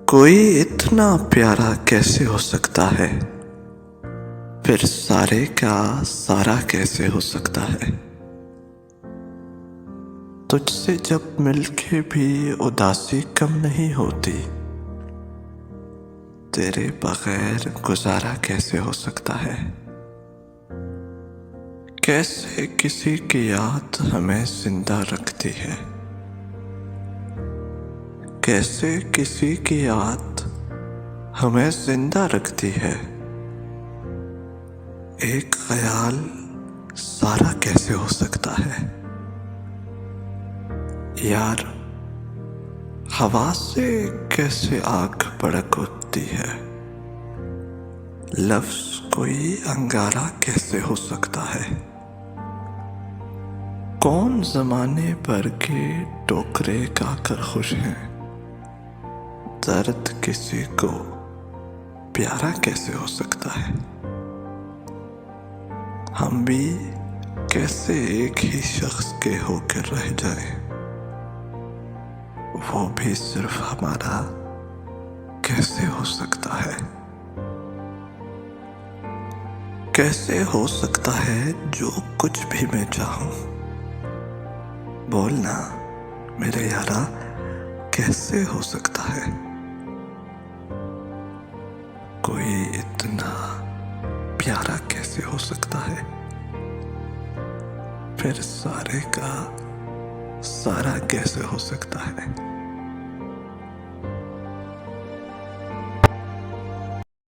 कोई इतना प्यारा कैसे हो सकता है, फिर सारे का सारा कैसे हो सकता है। तुझसे जब मिलके भी उदासी कम नहीं होती, तेरे बगैर गुजारा कैसे हो सकता है। कैसे किसी की याद हमें जिंदा रखती है, कैसे किसी की याद हमें जिंदा रखती है। एक ख्याल सारा कैसे हो सकता है। यार, हवा से कैसे आग भड़क उठती है, लफ्ज कोई अंगारा कैसे हो सकता है। कौन जमाने भर के टोकरे खाकर खुश हैं, दर्द किसी को प्यारा कैसे हो सकता है। हम भी कैसे एक ही शख्स के होकर रह जाएं, वो भी सिर्फ हमारा कैसे हो सकता है। कैसे हो सकता है जो कुछ भी मैं चाहूं, बोलना मेरे यारा कैसे हो सकता है। कोई इतना प्यारा कैसे हो सकता है, फिर सारे का सारा कैसे हो सकता है।